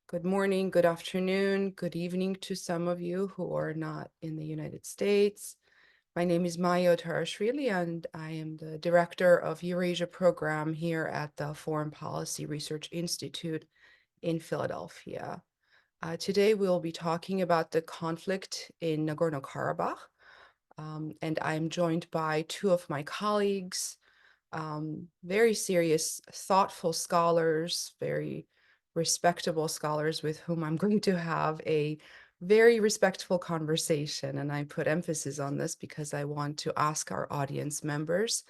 Good morning, good afternoon, good evening to some of you who are not in the United States. My name is Maya Tarashvili, and I am the director of Eurasia program here at the Foreign Policy Research Institute in Philadelphia. Today, we'll be talking about the conflict in Nagorno-Karabakh, and I'm joined by two of my colleagues, very serious, thoughtful scholars, very respectable scholars with whom I'm going to have a very respectful conversation. And I put emphasis on this because I want to ask our audience members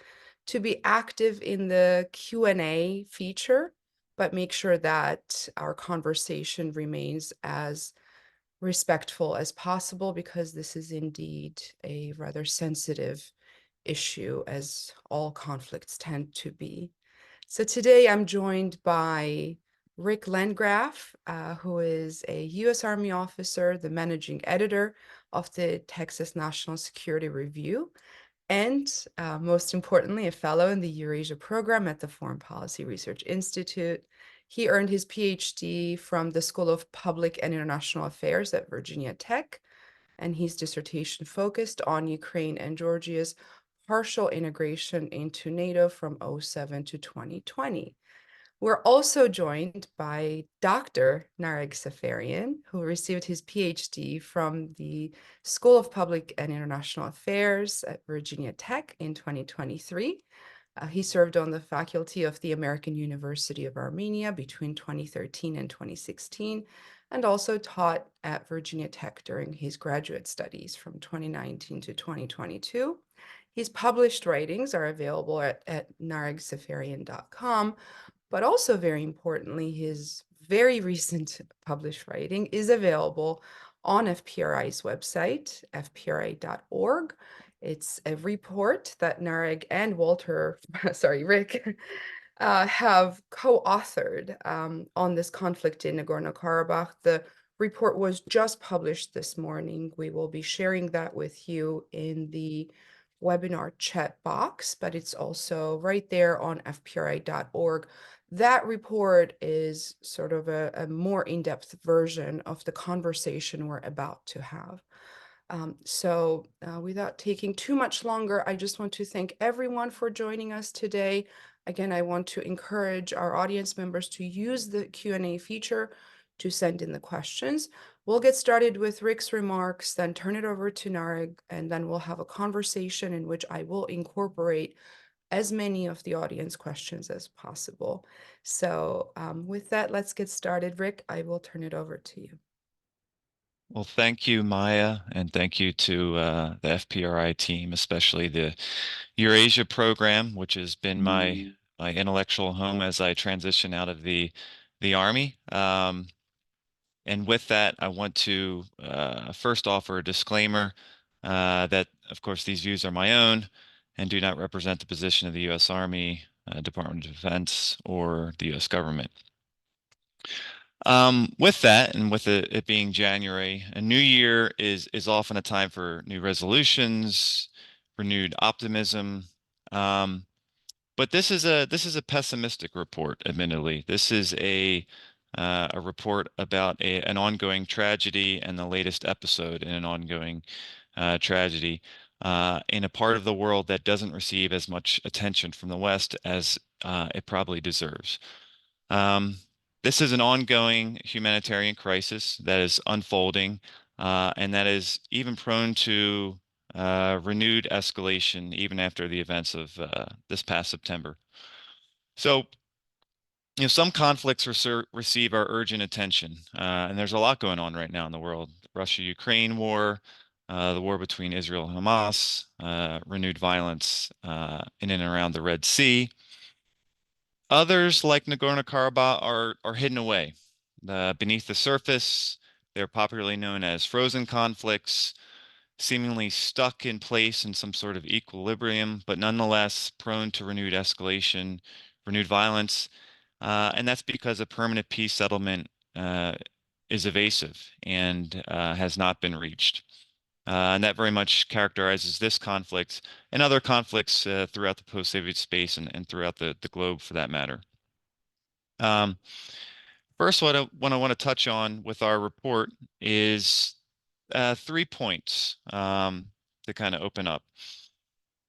to be active in the Q&A feature, but make sure that our conversation remains as respectful as possible, because this is indeed a rather sensitive issue, as all conflicts tend to be. So today I'm joined by Rick Landgraf, who is a U.S. Army officer, the managing editor of the Texas National Security Review, and most importantly, a fellow in the Eurasia program at the Foreign Policy Research Institute. He earned his PhD from the School of Public and International Affairs at Virginia Tech, and his dissertation focused on Ukraine and Georgia's partial integration into NATO from 2007 to 2020. We're also joined by Dr. Nareg Safarian, who received his PhD from the School of Public and International Affairs at Virginia Tech in 2023. He served on the faculty of the American University of Armenia between 2013 and 2016, and also taught at Virginia Tech during his graduate studies from 2019 to 2022. His published writings are available at naregsafarian.com, but also very importantly, his very recent published writing is available on FPRI's website, fpri.org. It's a report that Nareg and Walter, sorry, Rick, have co-authored on this conflict in Nagorno-Karabakh. The report was just published this morning. We will be sharing that with you in the webinar chat box, but it's also right there on fpri.org. That report is sort of a more in-depth version of the conversation we're about to have. So without taking too much longer, I just want to thank everyone for joining us today. Again, I want to encourage our audience members to use the Q&A feature to send in the questions. We'll get started with Rick's remarks, then turn it over to Nareg, and then we'll have a conversation in which I will incorporate as many of the audience questions as possible. So with that, let's get started. Rick, I will turn it over to you. Well, thank you, Maya, and thank you to the FPRI team, especially the Eurasia program, which has been my intellectual home as I transition out of the Army. And with that, I want to first offer a disclaimer that, of course, these views are my own and do not represent the position of the U.S. Army, Department of Defense, or the U.S. government. With that, and with it being January, a new year is often a time for new resolutions, renewed optimism. But this is a pessimistic report, admittedly. This is a report about an ongoing tragedy and the latest episode in an ongoing tragedy in a part of the world that doesn't receive as much attention from the West as it probably deserves. This is an ongoing humanitarian crisis that is unfolding and that is even prone to renewed escalation even after the events of this past September. So, some conflicts receive our urgent attention, and there's a lot going on right now in the world. Russia-Ukraine war, the war between Israel and Hamas, renewed violence in and around the Red Sea. Others, like Nagorno-Karabakh, are hidden away beneath the surface. They're popularly known as frozen conflicts, seemingly stuck in place in some sort of equilibrium, but nonetheless prone to renewed escalation, renewed violence. And that's because a permanent peace settlement is evasive and has not been reached. And that very much characterizes this conflict and other conflicts throughout the post-Soviet space and throughout the globe for that matter. First, what I want to touch on with our report is 3 points to kind of open up.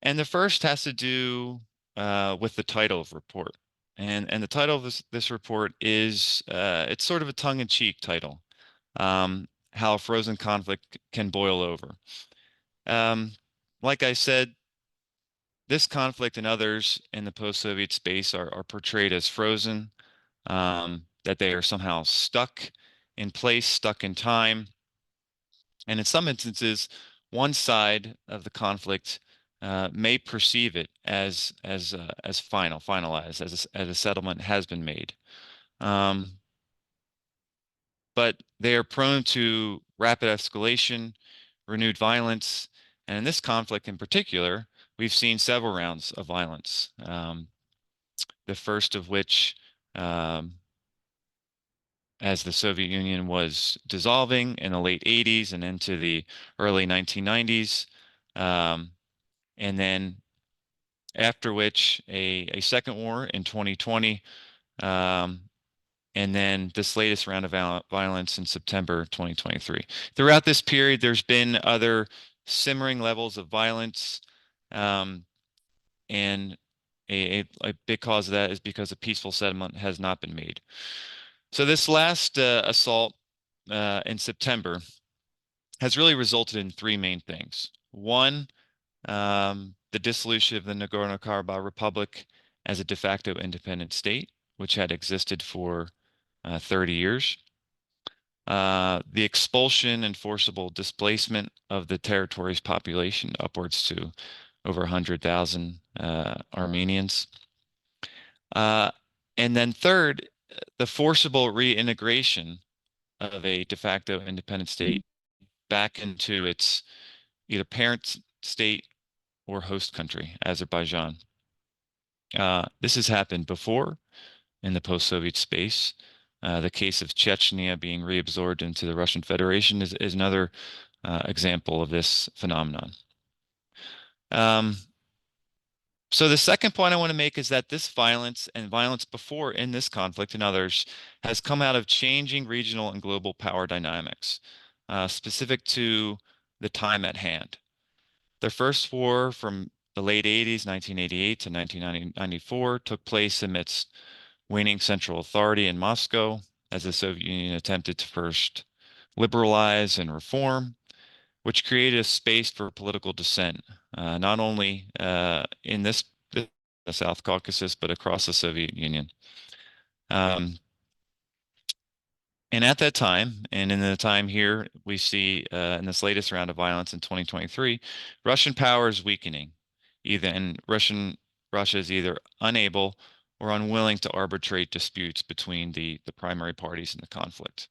And the first has to do with the title of report. And the title of this report is it's sort of a tongue-in-cheek title, how a frozen conflict can boil over. Like I said, this conflict and others in the post-Soviet space are portrayed as frozen, that they are somehow stuck in place, stuck in time. And in some instances, one side of the conflict may perceive it as finalized, as a settlement has been made. But they are prone to rapid escalation, renewed violence, and in this conflict in particular, we've seen several rounds of violence. The first of which, as the Soviet Union was dissolving in the late 80s and into the early 1990s. And then after which, a second war in 2020. And then this latest round of violence in September 2023. Throughout this period, there's been other simmering levels of violence. And a big cause of that is because a peaceful settlement has not been made. So this last assault in September has really resulted in three main things. One, the dissolution of the Nagorno-Karabakh Republic as a de facto independent state, which had existed for 30 years. The expulsion and forcible displacement of the territory's population, upwards to over 100,000 Armenians. And then third, the forcible reintegration of a de facto independent state back into its either parent state or host country, Azerbaijan. This has happened before in the post-Soviet space. The case of Chechnya being reabsorbed into the Russian Federation is another example of this phenomenon. So the second point I want to make is that this violence and violence before in this conflict and others has come out of changing regional and global power dynamics, specific to the time at hand. The first war from the late 80s, 1988 to 1994, took place amidst waning central authority in Moscow as the Soviet Union attempted to first liberalize and reform, which created a space for political dissent, not only in the South Caucasus, but across the Soviet Union. And at that time, and in the time here, we see in this latest round of violence in 2023, Russian power is weakening, and Russia is either unable or unwilling to arbitrate disputes between the primary parties in the conflict.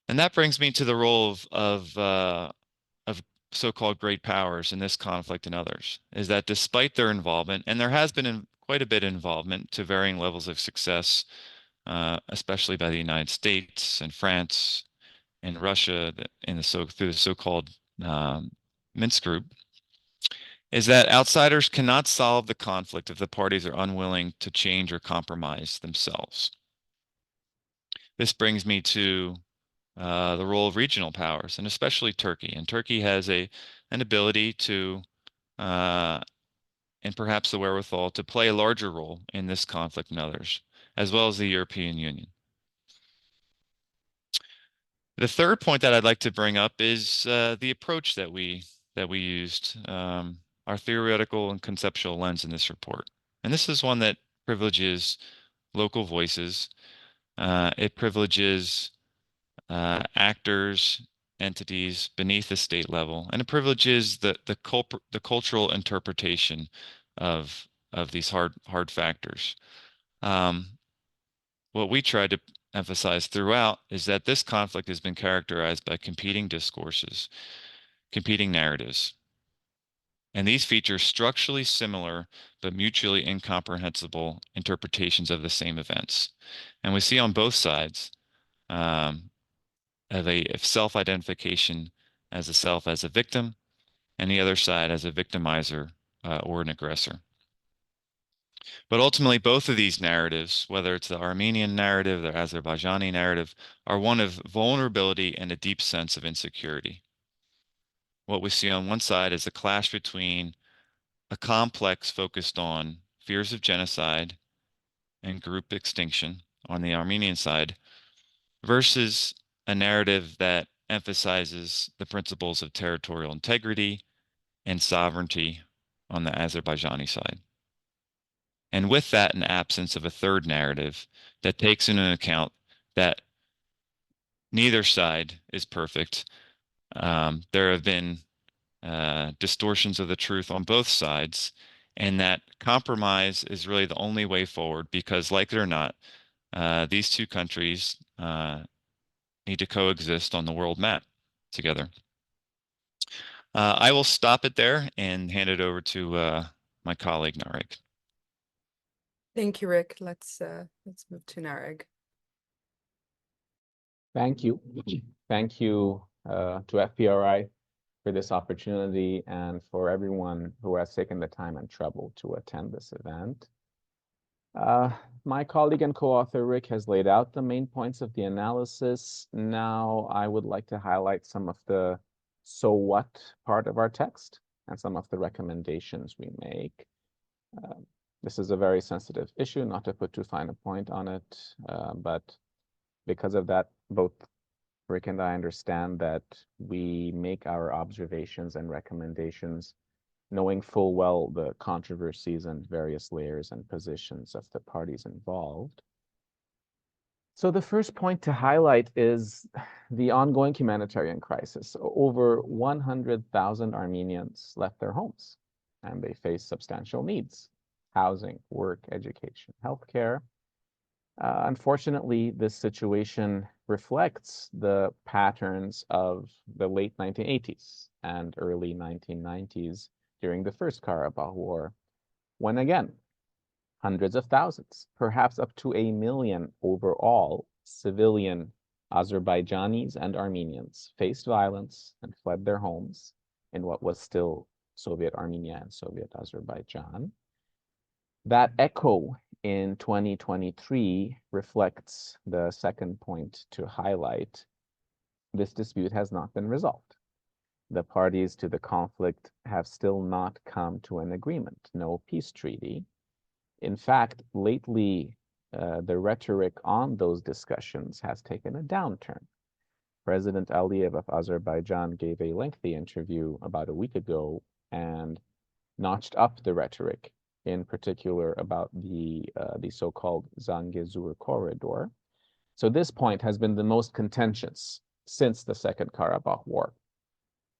And that brings me to the role of so-called great powers in this conflict and others, is that despite their involvement, and there has been quite a bit of involvement to varying levels of success, especially by the United States and France and Russia through the so-called Minsk group, is that outsiders cannot solve the conflict if the parties are unwilling to change or compromise themselves. This brings me to the role of regional powers, and especially Turkey. And Turkey has an ability to, and perhaps the wherewithal to play a larger role in this conflict and others, as well as the European Union. The third point that I'd like to bring up is the approach that we used, our theoretical and conceptual lens in this report. And this is one that privileges local voices. It privileges actors, entities beneath the state level, and it privileges the cultural interpretation of these hard factors. What we tried to emphasize throughout is that this conflict has been characterized by competing discourses, competing narratives, and these feature structurally similar but mutually incomprehensible interpretations of the same events. And we see on both sides of self-identification as a self as a victim, and the other side as a victimizer or an aggressor. But ultimately, both of these narratives, whether it's the Armenian narrative, the Azerbaijani narrative, are one of vulnerability and a deep sense of insecurity. What we see on one side is a clash between a complex focused on fears of genocide and group extinction on the Armenian side versus a narrative that emphasizes the principles of territorial integrity and sovereignty on the Azerbaijani side. And with that, an absence of a third narrative that takes into account that neither side is perfect. There have been distortions of the truth on both sides, and that compromise is really the only way forward because, like it or not, these two countries need to coexist on the world map together. I will stop it there and hand it over to my colleague, Narek. Thank you, Rick. Let's move to Nareg. Thank you. Thank you to FPRI for this opportunity and for everyone who has taken the time and trouble to attend this event. My colleague and co-author Rick has laid out the main points of the analysis. Now I would like to highlight some of the so what part of our text and some of the recommendations we make. This is a very sensitive issue, not to put too fine a point on it, but because of that, both Rick and I understand that we make our observations and recommendations knowing full well the controversies and various layers and positions of the parties involved. So the first point to highlight is the ongoing humanitarian crisis. Over 100,000 Armenians left their homes, and they face substantial needs: housing, work, education, healthcare. Unfortunately, this situation reflects the patterns of the late 1980s and early 1990s during the First Karabakh War, when again, hundreds of thousands, perhaps up to 1 million overall, civilian Azerbaijanis and Armenians faced violence and fled their homes in what was still Soviet Armenia and Soviet Azerbaijan. That echo in 2023 reflects the second point to highlight. This dispute has not been resolved. The parties to the conflict have still not come to an agreement, no peace treaty. In fact, lately, the rhetoric on those discussions has taken a downturn. President Aliyev of Azerbaijan gave a lengthy interview about a week ago and notched up the rhetoric, in particular about the so-called Zangezur corridor. So this point has been the most contentious since the Second Karabakh War.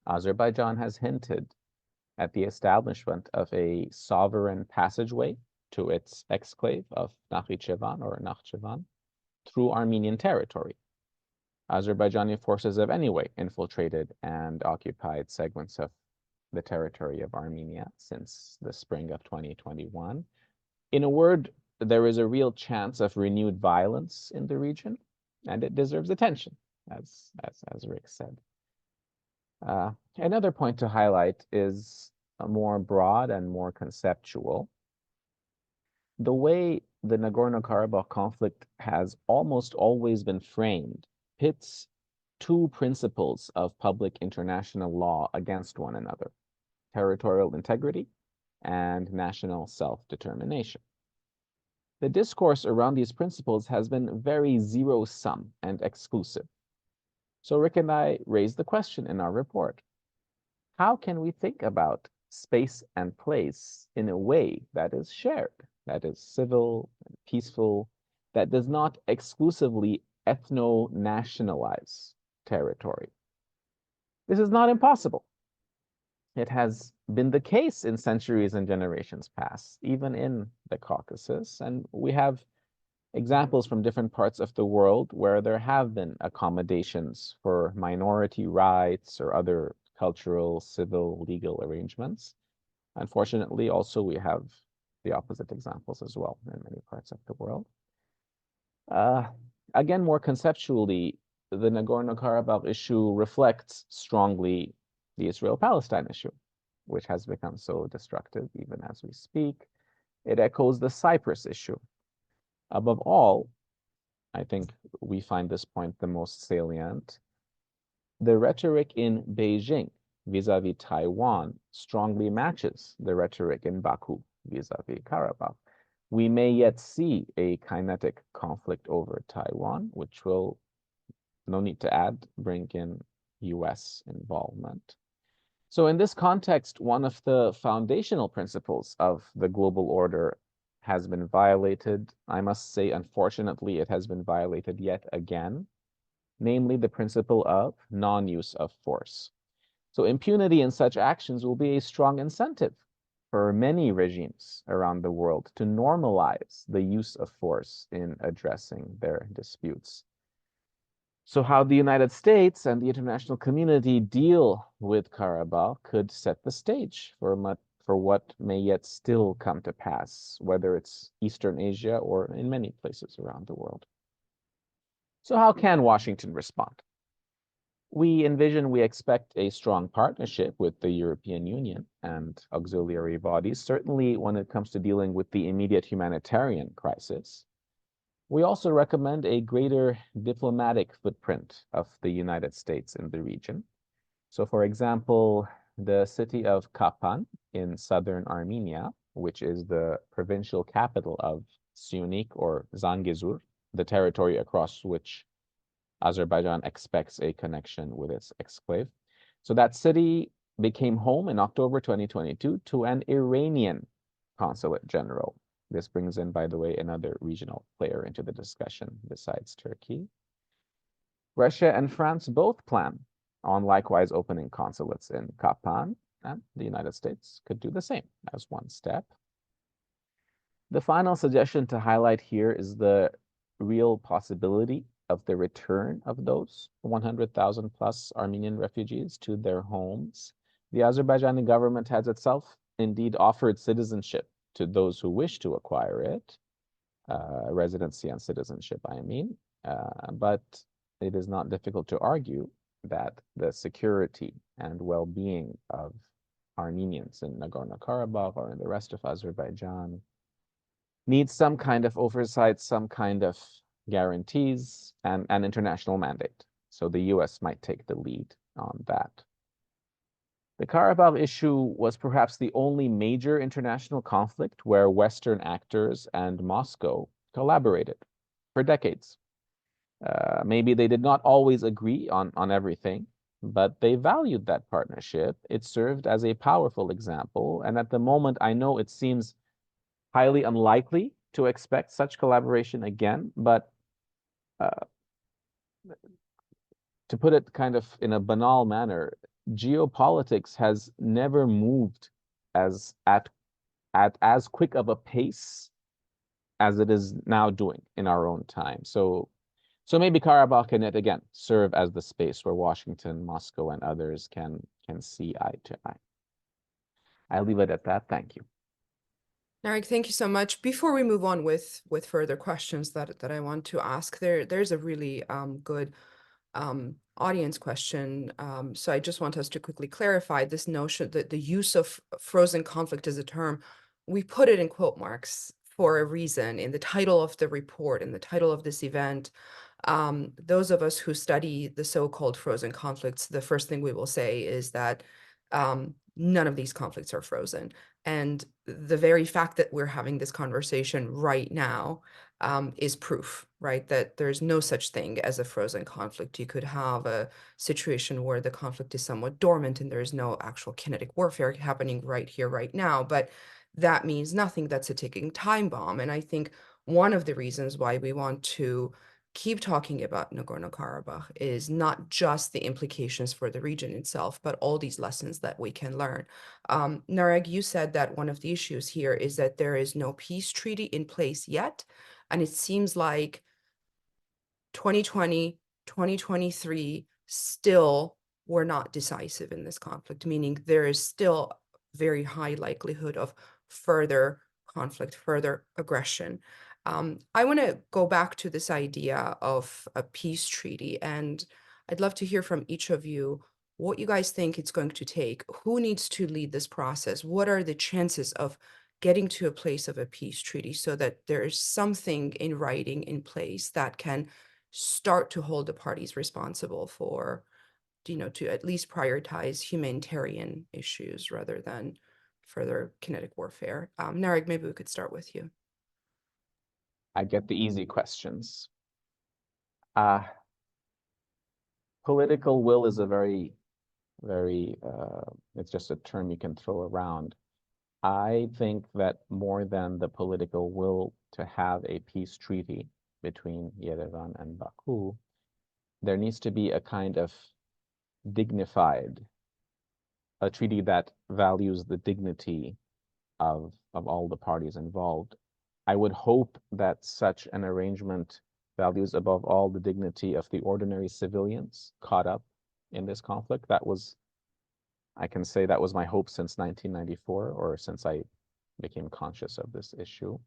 Azerbaijan has hinted at the establishment of a sovereign passageway to its exclave of Nakhichevan or Nakhchivan through Armenian territory. Azerbaijani forces have anyway infiltrated and occupied segments of the territory of Armenia since the spring of 2021. In a word, there is a real chance of renewed violence in the region, and it deserves attention, as Rick said. Another point to highlight is a more broad and more conceptual. The way the Nagorno-Karabakh conflict has almost always been framed pits two principles of public international law against one another: territorial integrity and national self-determination. The discourse around these principles has been very zero-sum and exclusive. So Rick and I raised the question in our report: how can we think about space and place in a way that is shared, that is civil and peaceful, that does not exclusively ethno-nationalize territory? This is not impossible. It has been the case in centuries and generations past, even in the Caucasus, and we have examples from different parts of the world where there have been accommodations for minority rights or other cultural, civil, legal arrangements. Unfortunately, also we have the opposite examples as well in many parts of the world. Again, more conceptually, the Nagorno-Karabakh issue reflects strongly the Israel-Palestine issue, which has become so destructive even as we speak. It echoes the Cyprus issue. Above all, I think we find this point the most salient. The rhetoric in Beijing vis-a-vis Taiwan strongly matches the rhetoric in Baku vis-a-vis Karabakh. We may yet see a kinetic conflict over Taiwan, which will, no need to add, bring in US involvement. So in this context, one of the foundational principles of the global order has been violated. I must say, unfortunately, it has been violated yet again, namely the principle of non-use of force. So impunity in such actions will be a strong incentive for many regimes around the world to normalize the use of force in addressing their disputes. So how the United States and the international community deal with Karabakh could set the stage for what may yet still come to pass, whether it's Eastern Asia or in many places around the world. So how can Washington respond? We expect a strong partnership with the European Union and auxiliary bodies, certainly when it comes to dealing with the immediate humanitarian crisis. We also recommend a greater diplomatic footprint of the United States in the region. So, for example, the city of Kapan in southern Armenia, which is the provincial capital of Syunik or Zangezur, the territory across which Azerbaijan expects a connection with its exclave. So that city became home in October 2022 to an Iranian consulate general. This brings in, by the way, another regional player into the discussion besides Turkey. Russia and France both plan on likewise opening consulates in Kapan, and the United States could do the same as one step. The final suggestion to highlight here is the real possibility of the return of those 100,000 plus Armenian refugees to their homes. The Azerbaijani government has itself indeed offered citizenship to those who wish to acquire it, residency and citizenship, I mean, but it is not difficult to argue that the security and well-being of Armenians in Nagorno-Karabakh or in the rest of Azerbaijan needs some kind of oversight, some kind of guarantees, and an international mandate. So the US might take the lead on that. The Karabakh issue was perhaps the only major international conflict where Western actors and Moscow collaborated for decades. Maybe they did not always agree on everything, but they valued that partnership. It served as a powerful example, and at the moment, I know it seems highly unlikely to expect such collaboration again, but to put it kind of in a banal manner, geopolitics has never moved at as quick of a pace as it is now doing in our own time. So maybe Karabakh can yet again serve as the space where Washington, Moscow, and others can see eye to eye. I'll leave it at that. Thank you. Narek, thank you so much. Before we move on with further questions that I want to ask, there's a really good audience question. So I just want us to quickly clarify this notion that the use of frozen conflict as a term, we put it in quote marks for a reason in the title of the report, in the title of this event. Those of us who study the so-called frozen conflicts, the first thing we will say is that none of these conflicts are frozen. And the very fact that we're having this conversation right now is proof, right, that there's no such thing as a frozen conflict. You could have a situation where the conflict is somewhat dormant and there's no actual kinetic warfare happening right here, right now, but that means nothing. That's a ticking time bomb. And I think one of the reasons why we want to keep talking about Nagorno-Karabakh is not just the implications for the region itself, but all these lessons that we can learn. Nareg, you said that one of the issues here is that there is no peace treaty in place yet. And it seems like 2020, 2023 still were not decisive in this conflict, meaning there is still very high likelihood of further conflict, further aggression. I want to go back to this idea of a peace treaty, and I'd love to hear from each of you what you guys think it's going to take. Who needs to lead this process? What are the chances of getting to a place of a peace treaty so that there is something in writing in place that can start to hold the parties responsible for, to at least prioritize humanitarian issues rather than further kinetic warfare. Narek, maybe we could start with you. I get the easy questions. Political will is a very, it's just a term you can throw around. I think that more than the political will to have a peace treaty between Yerevan and Baku, there needs to be a kind of dignified, a treaty that values the dignity of all the parties involved. I would hope that such an arrangement values above all the dignity of the ordinary civilians caught up in this conflict. I can say that was my hope since 1994, or since I became conscious of this issue.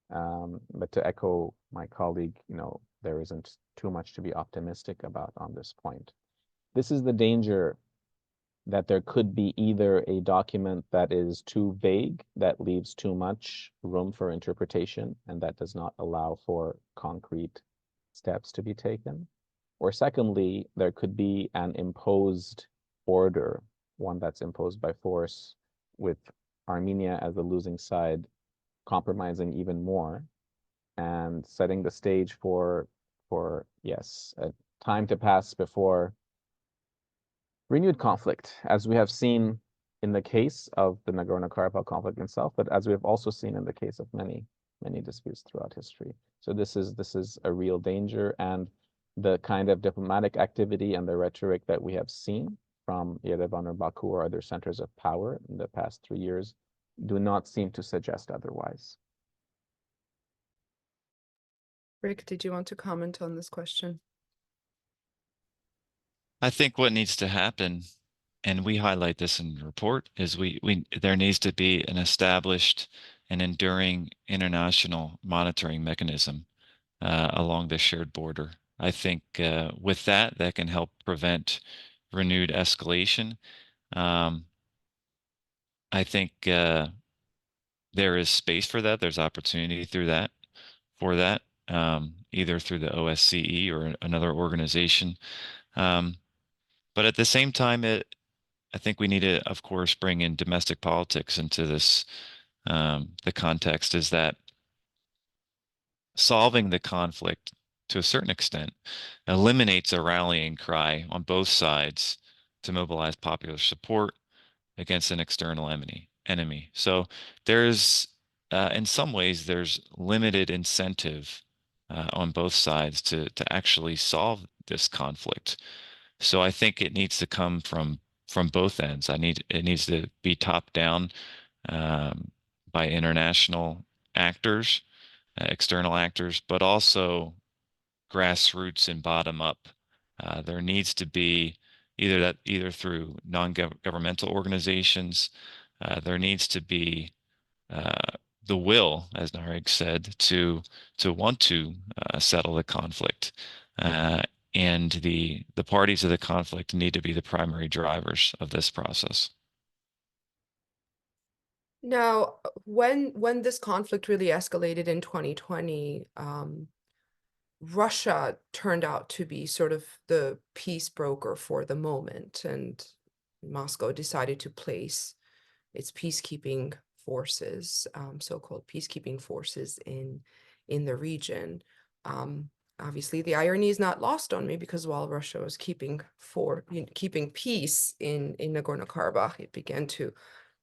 But to echo my colleague, there isn't too much to be optimistic about on this point. This is the danger, that there could be either a document that is too vague, that leaves too much room for interpretation, and that does not allow for concrete steps to be taken. Or secondly, there could be an imposed order, one that's imposed by force, with Armenia as the losing side, compromising even more and setting the stage for yes, a time to pass before renewed conflict, as we have seen in the case of the Nagorno-Karabakh conflict itself, but as we have also seen in the case of many disputes throughout history. So this is a real danger, and the kind of diplomatic activity and the rhetoric that we have seen from Yerevan or Baku or other centers of power in the past 3 years do not seem to suggest otherwise. Rick, did you want to comment on this question? I think what needs to happen, and we highlight this in the report, is there needs to be an established and enduring international monitoring mechanism along the shared border. I think with that can help prevent renewed escalation. I think there is space for that. There's opportunity for that, either through the OSCE or another organization. But at the same time, I think we need to, of course, bring in domestic politics into this. The context is that solving the conflict to a certain extent eliminates a rallying cry on both sides to mobilize popular support against an external enemy. So there's, in some ways, there's limited incentive on both sides to actually solve this conflict. So I think it needs to come from both ends. It needs to be top down by international actors, external actors, but also grassroots and bottom up. There needs to be either through non-governmental organizations. There needs to be the will, as Narek said, to want to settle the conflict. And the parties of the conflict need to be the primary drivers of this process. Now, when this conflict really escalated in 2020, Russia turned out to be sort of the peace broker for the moment, and Moscow decided to place its peacekeeping forces, so-called peacekeeping forces in the region. Obviously, the irony is not lost on me, because while Russia was keeping peace in Nagorno-Karabakh, it began to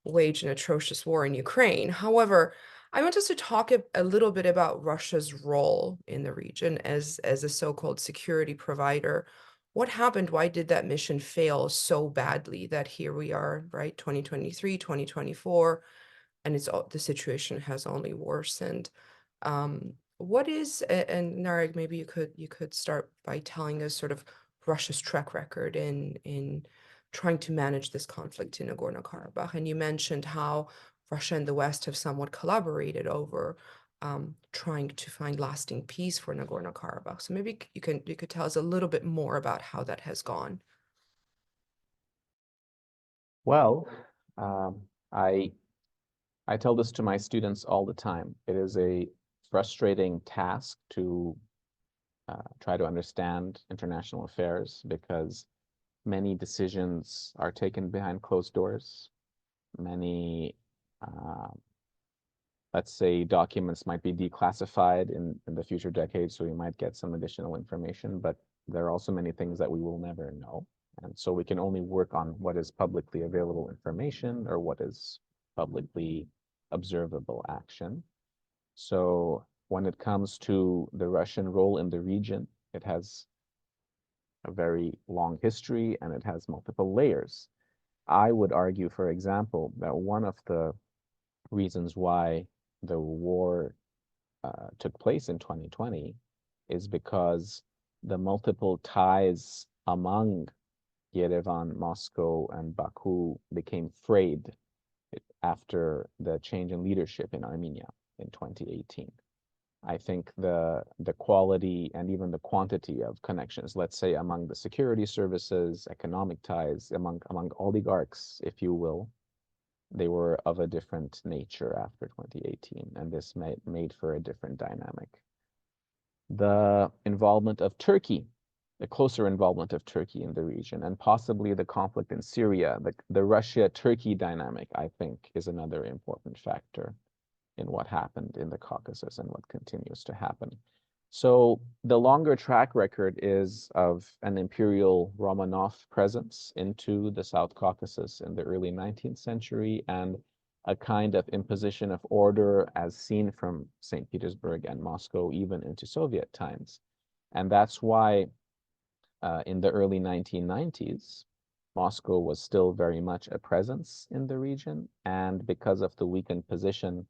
wage an atrocious war in Ukraine. However, I want us to talk a little bit about Russia's role in the region as a so-called security provider. What happened? Why did that mission fail so badly that here we are, right? 2023, 2024, and the situation has only worsened. What is, and Narek, maybe you could start by telling us sort of Russia's track record in trying to manage this conflict in Nagorno-Karabakh. And you mentioned how Russia and the West have somewhat collaborated over trying to find lasting peace for Nagorno-Karabakh. So maybe you could tell us a little bit more about how that has gone. Well, I I tell this to my students all the time. It is a frustrating task to try to understand international affairs because many decisions are taken behind closed doors. Many, let's say, documents might be declassified in the future decades, so we might get some additional information, but there are also many things that we will never know. And so we can only work on what is publicly available information or what is publicly observable action. So when it comes to the Russian role in the region, it has a very long history and it has multiple layers. I would argue, for example, that one of the reasons why the war took place in 2020 is because the multiple ties among Yerevan, Moscow, and Baku became frayed after the change in leadership in Armenia in 2018. I think the quality and even the quantity of connections, let's say among the security services, economic ties, among oligarchs, if you will, they were of a different nature after 2018, and this made for a different dynamic. The involvement of Turkey, the closer involvement of Turkey in the region, and possibly the conflict in Syria, the Russia-Turkey dynamic, I think, is another important factor in what happened in the Caucasus and what continues to happen. So the longer track record is of an imperial Romanov presence into the South Caucasus in the early 19th century and a kind of imposition of order as seen from St. Petersburg and Moscow even into Soviet times. And that's why in the early 1990s, Moscow was still very much a presence in the region. And because of the weakened position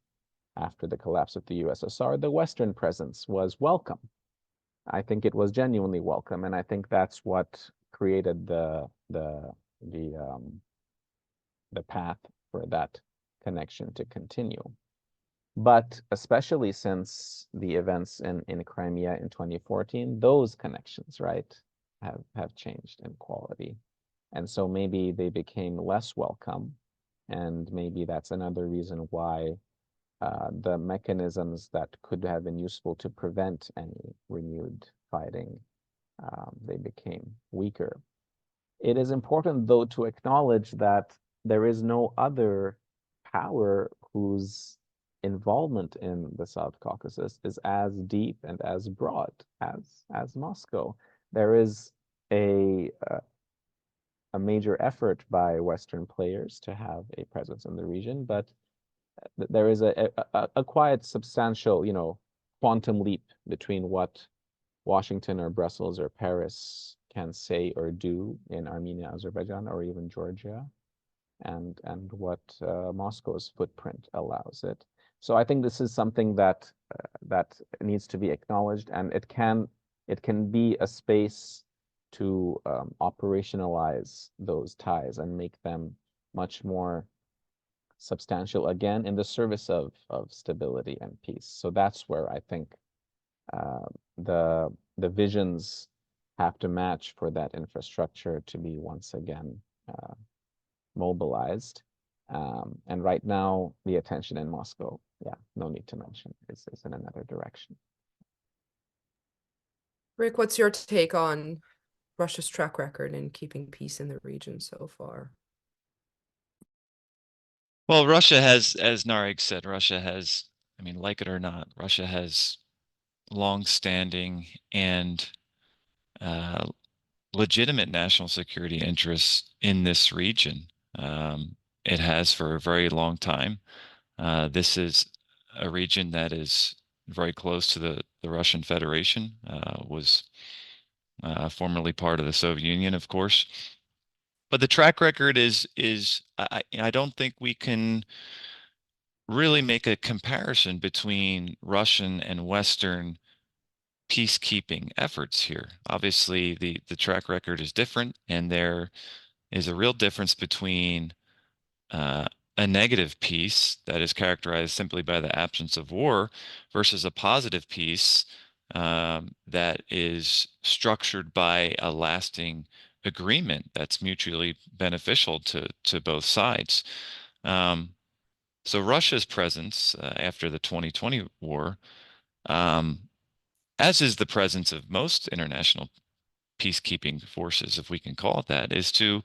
after the collapse of the USSR, the Western presence was welcome. I think it was genuinely welcome, and I think that's what created the path for that connection to continue. But especially since the events in Crimea in 2014, those connections, right, have changed in quality. And so maybe they became less welcome, and maybe that's another reason why the mechanisms that could have been useful to prevent any renewed fighting, they became weaker. It is important, though, to acknowledge that there is no other power whose involvement in the South Caucasus is as deep and as broad as Moscow. There is a major effort by Western players to have a presence in the region, but there is a quite substantial, quantum leap between what Washington or Brussels or Paris can say or do in Armenia, Azerbaijan, or even Georgia, and what Moscow's footprint allows it. So I think this is something that needs to be acknowledged, and it can be a space to operationalize those ties and make them much more substantial, again, in the service of stability and peace. So that's where I think the visions have to match for that infrastructure to be once again mobilized. And right now, the attention in Moscow, no need to mention, is in another direction. Rick, what's your take on Russia's track record in keeping peace in the region so far? Well, Russia has, as Narek said, Russia has, I mean, like it or not, Russia has long-standing and legitimate national security interests in this region. It has for a very long time. This is a region that is very close to the Russian Federation, was formerly part of the Soviet Union, of course. But the track record is I don't think we can really make a comparison between Russian and Western peacekeeping efforts here. Obviously, the track record is different, and there is a real difference between a negative peace that is characterized simply by the absence of war versus a positive peace that is structured by a lasting agreement that's mutually beneficial to both sides. So Russia's presence after the 2020 war, as is the presence of most international peacekeeping forces, if we can call it that, is to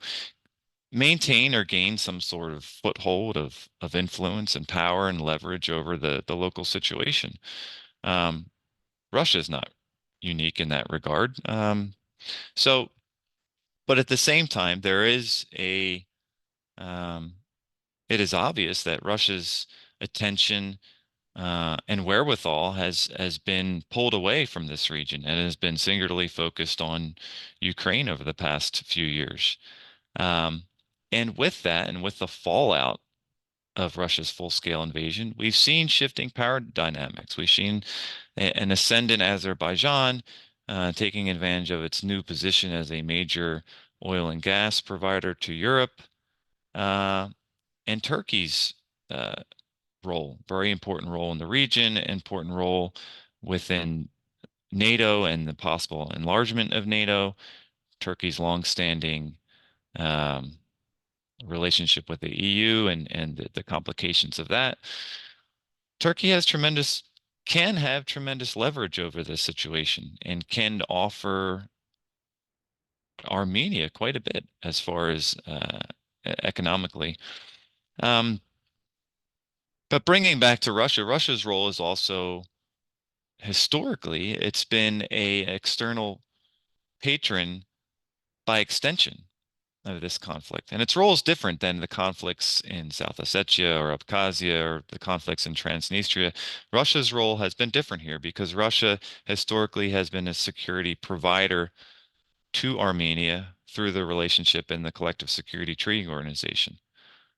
maintain or gain some sort of foothold of influence and power and leverage over the local situation. Russia is not unique in that regard. So, but at the same time, there is um, it is obvious that Russia's attention and wherewithal has been pulled away from this region and has been singularly focused on Ukraine over the past few years. Um, and with that, and with the fallout of Russia's full-scale invasion, we've seen shifting power dynamics. We've seen an ascendant Azerbaijan taking advantage of its new position as a major oil and gas provider to Europe, and Turkey's role, very important role in the region, important role within NATO and the possible enlargement of NATO, Turkey's longstanding um, relationship with the EU and the complications of that. Turkey can have tremendous leverage over this situation and can offer Armenia quite a bit as far as economically. But bringing back to Russia, Russia's role is also historically, it's been a external patron by extension of this conflict. And its role is different than the conflicts in South Ossetia or Abkhazia or the conflicts in Transnistria. Russia's role has been different here because Russia historically has been a security provider to Armenia through the relationship in the Collective Security Treaty Organization.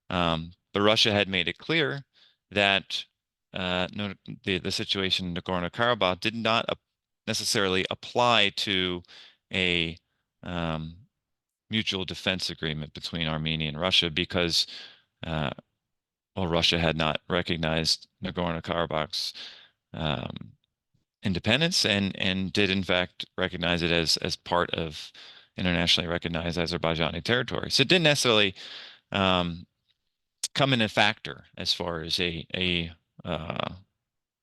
But Russia had made it clear that no, the situation in Nagorno-Karabakh did not necessarily apply to a mutual defense agreement between Armenia and Russia because, well, Russia had not recognized Nagorno-Karabakh's independence and did in fact recognize it as part of internationally recognized Azerbaijani territory. So it didn't necessarily come in a factor as far as a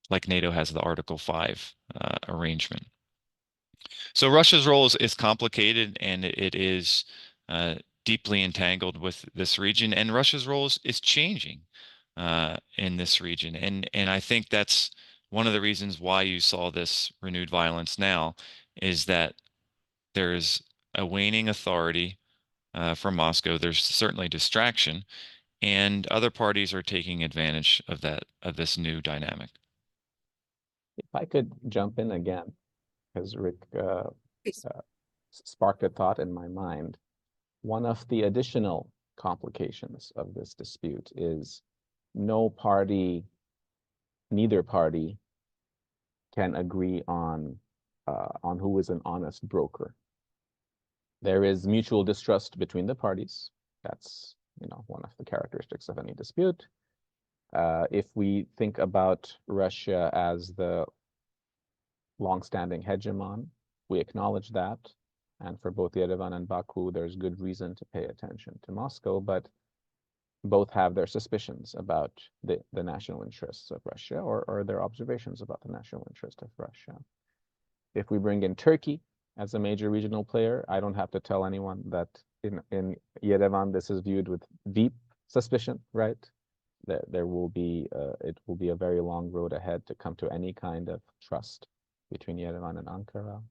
like NATO has the Article 5 arrangement. So Russia's role is complicated and it is deeply entangled with this region, and Russia's role is changing in this region. And I think that's one of the reasons why you saw this renewed violence now is that there's a waning authority from Moscow. There's certainly distraction, and other parties are taking advantage of this new dynamic. If I could jump in again, because Rick Please. sparked a thought in my mind. One of the additional complications of this dispute is neither party can agree on who is an honest broker. There is mutual distrust between the parties. That's, one of the characteristics of any dispute. If we think about Russia as the long-standing hegemon, we acknowledge that. And for both Yerevan and Baku, there's good reason to pay attention to Moscow, but both have their suspicions about the national interests of Russia or their observations about the national interest of Russia. If we bring in Turkey as a major regional player, I don't have to tell anyone that in Yerevan, this is viewed with deep suspicion, right? There will be, it will be a very long road ahead to come to any kind of trust between Yerevan and Ankara.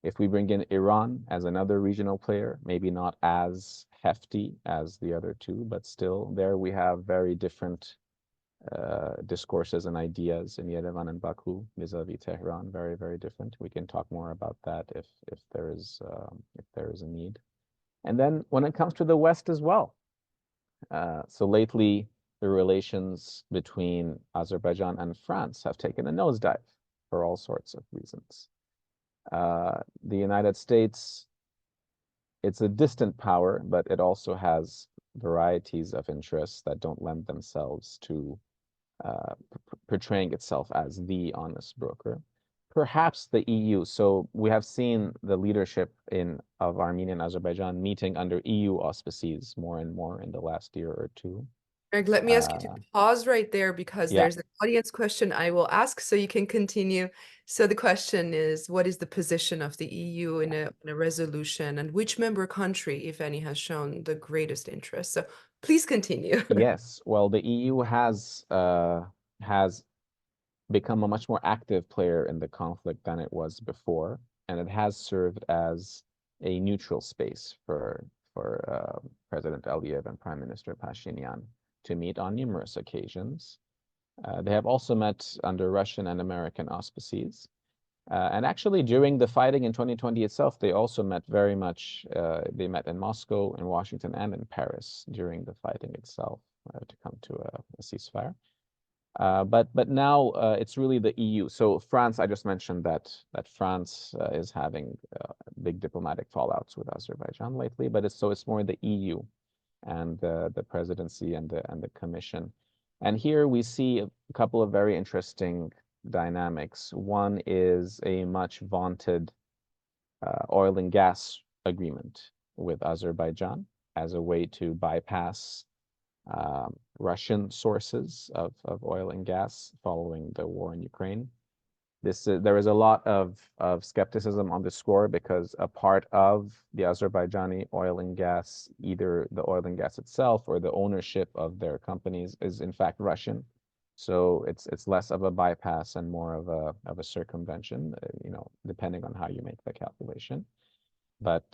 If we bring in Iran as another regional player, maybe not as hefty as the other two, but still there we have very different discourses and ideas in Yerevan and Baku vis-a-vis Tehran, very, very different. We can talk more about that if there is a need. And then when it comes to the West as well, so lately the relations between Azerbaijan and France have taken a nosedive for all sorts of reasons. The United States, it's a distant power, but it also has varieties of interests that don't lend themselves to portraying itself as the honest broker. Perhaps the EU. So we have seen the leadership of Armenia and Azerbaijan meeting under EU auspices more and more in the last year or two. Greg, let me ask you to pause right there because Yeah. there's an audience question I will ask so you can continue. So the question is, what is the position of the EU in a resolution, and which member country, if any, has shown the greatest interest? So please continue. Yes, well, the EU has become a much more active player in the conflict than it was before, and it has served as a neutral space for President Aliyev and Prime Minister Pashinyan to meet on numerous occasions. They have also met under Russian and American auspices. And actually, during the fighting in 2020 itself, they also met very much, they met in Moscow, in Washington, and in Paris during the fighting itself to come to a ceasefire. But now it's really the EU. So France, I just mentioned that France is having big diplomatic fallouts with Azerbaijan lately, but it's more the EU and the presidency and the commission. And here we see a couple of very interesting dynamics. One is a much vaunted oil and gas agreement with Azerbaijan as a way to bypass Russian sources of oil and gas following the war in Ukraine. There is a lot of skepticism on this score because a part of the Azerbaijani oil and gas, either the oil and gas itself or the ownership of their companies, is in fact Russian. So it's less of a bypass and more of a circumvention, depending on how you make the calculation. But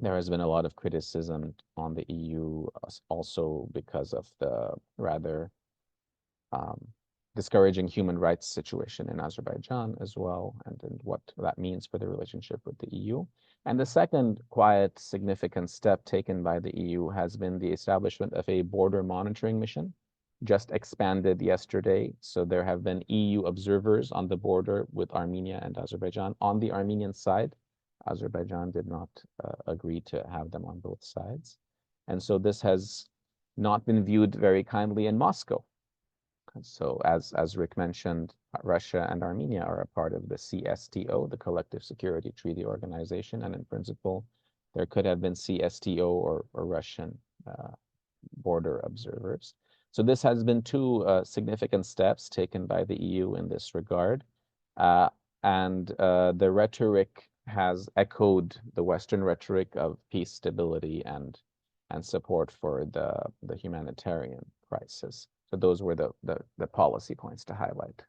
there has been a lot of criticism on the EU also because of the rather discouraging human rights situation in Azerbaijan as well, and what that means for the relationship with the EU. And the second quiet, significant step taken by the EU has been the establishment of a border monitoring mission, just expanded yesterday. So there have been EU observers on the border with Armenia and Azerbaijan. On the Armenian side, Azerbaijan did not agree to have them on both sides. And so this has not been viewed very kindly in Moscow. So as Rick mentioned, Russia and Armenia are a part of the CSTO, the Collective Security Treaty Organization, and in principle, there could have been CSTO or Russian border observers. So this has been two significant steps taken by the EU in this regard. And the rhetoric has echoed the Western rhetoric of peace, stability, and support for the humanitarian crisis. So those were the policy points to highlight.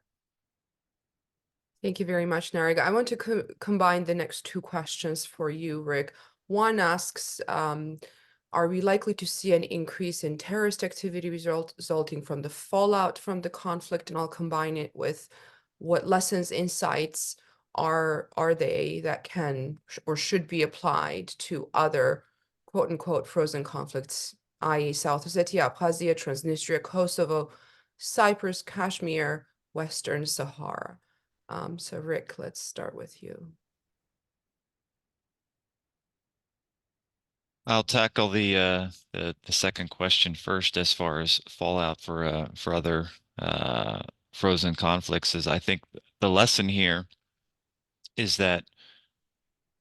Thank you very much, Nareg. I want to combine the next two questions for you, Rick. One asks, are we likely to see an increase in terrorist activity resulting from the fallout from the conflict? And I'll combine it with what lessons, insights are they that can or should be applied to other quote unquote frozen conflicts, i.e. South Ossetia, Abkhazia, Transnistria, Kosovo, Cyprus, Kashmir, Western Sahara. So Rick, let's start with you. I'll tackle the second question first as far as fallout for other frozen conflicts. Is I think the lesson here is that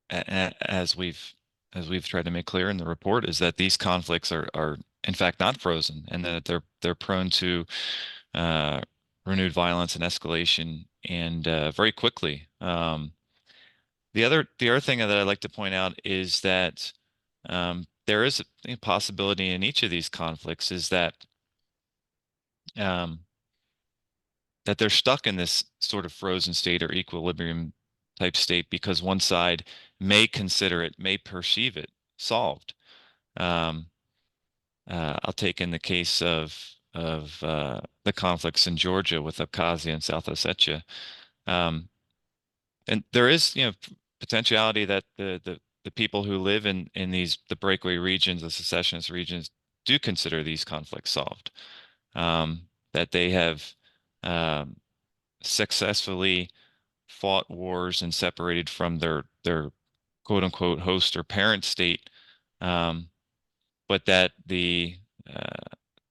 as we've tried to make clear in the report, is that these conflicts are in fact not frozen, and that they're prone to renewed violence and escalation, and very quickly. The other thing that I'd like to point out is that there is a possibility in each of these conflicts is that that they're stuck in this sort of frozen state or equilibrium type state because one side may consider it, may perceive it solved. I'll take in the case of the conflicts in Georgia with Abkhazia and South Ossetia. And there is, potentiality that the people who live in the breakaway regions, the secessionist regions, do consider these conflicts solved. That they have successfully fought wars and separated from their quote unquote host or parent state, but that the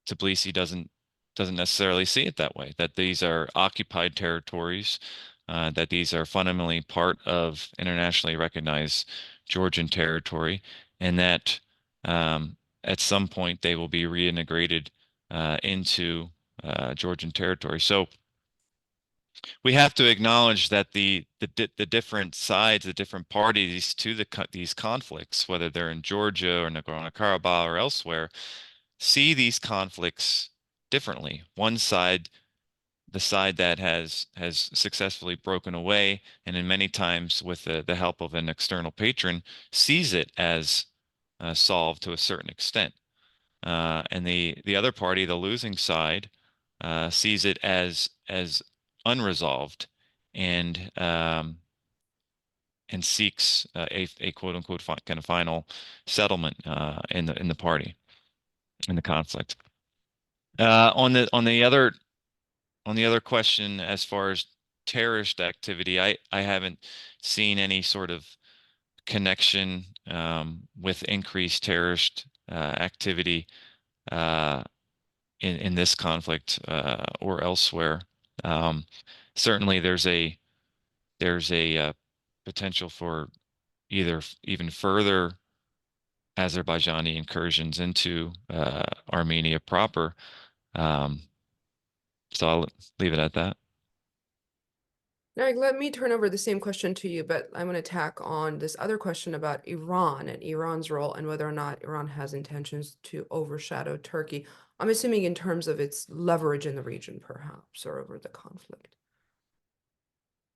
Tbilisi doesn't necessarily see it that way. That these are occupied territories. That these are fundamentally part of internationally recognized Georgian territory, and that at some point they will be reintegrated into Georgian territory. So we have to acknowledge that the different sides, the different parties to these conflicts, whether they're in Georgia or Nagorno-Karabakh or elsewhere, see these conflicts differently. One side, the side that has successfully broken away, and in many times with the help of an external patron, sees it as solved to a certain extent. And the other party, the losing side, sees it as unresolved and seeks a quote unquote kind of final settlement in the party in the conflict. On the other question, as far as terrorist activity, I haven't seen any sort of connection with increased terrorist activity in this conflict or elsewhere. Certainly, there's a potential for even further Azerbaijani incursions into Armenia proper. So I'll leave it at that. Narek, let me turn over the same question to you, but I'm going to tack on this other question about Iran and Iran's role and whether or not Iran has intentions to overshadow Turkey. I'm assuming in terms of its leverage in the region, perhaps, or over the conflict.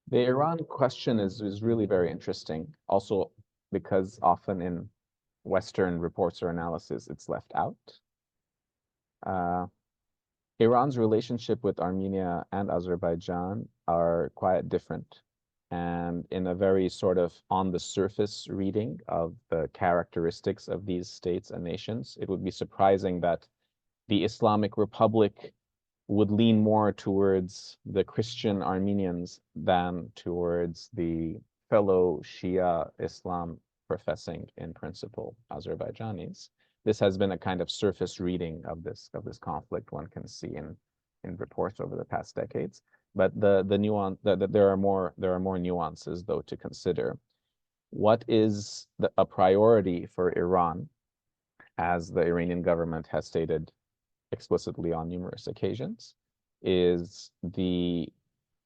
The Iran question is really very interesting, also because often in Western reports or analysis, it's left out. Iran's relationship with Armenia and Azerbaijan are quite different. And in a very sort of on the surface reading of the characteristics of these states and nations, it would be surprising that the Islamic Republic would lean more towards the Christian Armenians than towards the fellow Shia Islam professing in principle Azerbaijanis. This has been a kind of surface reading of this conflict one can see in reports over the past decades. But the nuance there are more nuances though to consider. What is a priority for Iran, as the Iranian government has stated explicitly on numerous occasions, is the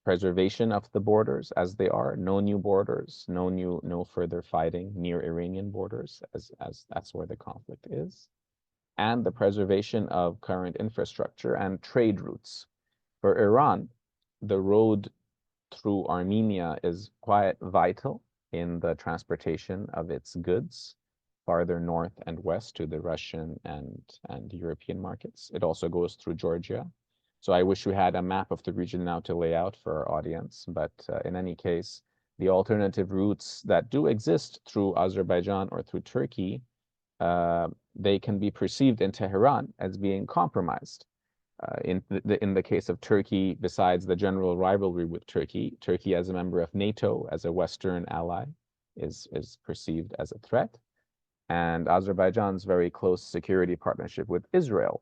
preservation of the borders as they are, no new borders, no further fighting near Iranian borders, as that's where the conflict is, and the preservation of current infrastructure and trade routes. For Iran, the road through Armenia is quite vital in the transportation of its goods farther north and west to the Russian and European markets. It also goes through Georgia. So I wish we had a map of the region now to lay out for our audience, but in any case, the alternative routes that do exist through Azerbaijan or through Turkey, they can be perceived in Tehran as being compromised. In the case of Turkey, besides the general rivalry with Turkey, Turkey as a member of NATO, as a Western ally, is perceived as a threat. And Azerbaijan's very close security partnership with Israel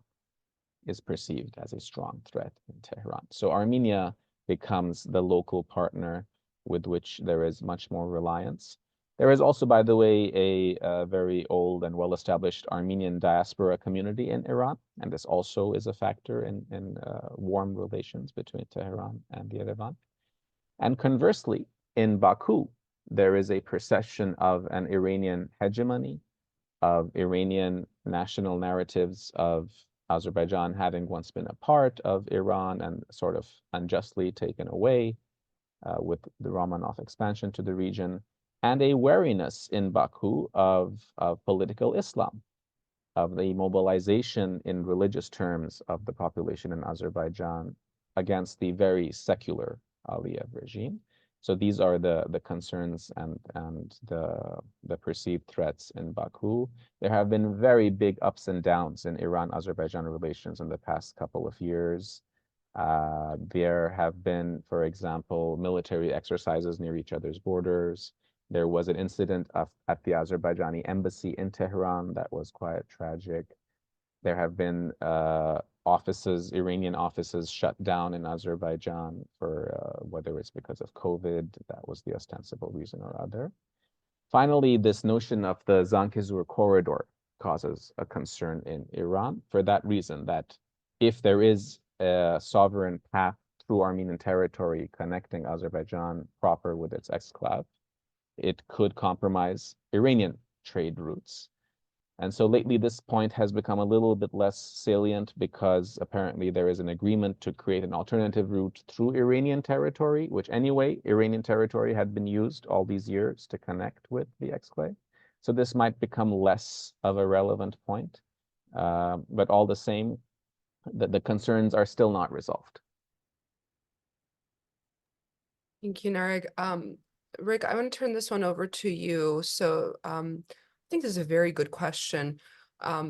is perceived as a strong threat in Tehran. So Armenia becomes the local partner with which there is much more reliance. There is also, by the way, a very old and well-established Armenian diaspora community in Iran, and this also is a factor in warm relations between Tehran and Yerevan. And conversely, in Baku, there is a perception of an Iranian hegemony, of Iranian national narratives of Azerbaijan having once been a part of Iran and sort of unjustly taken away with the Romanov expansion to the region, and a wariness in Baku of political Islam, of the mobilization in religious terms of the population in Azerbaijan against the very secular Aliyev regime. So these are the concerns and the perceived threats in Baku. There have been very big ups and downs in Iran-Azerbaijan relations in the past couple of years. There have been, for example, military exercises near each other's borders. There was an incident at the Azerbaijani embassy in Tehran that was quite tragic. There have been offices, Iranian offices shut down in Azerbaijan for whether it's because of COVID, that was the ostensible reason or other. Finally, this notion of the Zangezur corridor causes a concern in Iran for that reason, that if there is a sovereign path through Armenian territory connecting Azerbaijan proper with its exclave, it could compromise Iranian trade routes. And so lately, this point has become a little bit less salient because apparently there is an agreement to create an alternative route through Iranian territory, which anyway, Iranian territory had been used all these years to connect with the exclave. So this might become less of a relevant point. But all the same, the concerns are still not resolved. Thank you, Nareg. Rick, I want to turn this one over to you. So I think this is a very good question.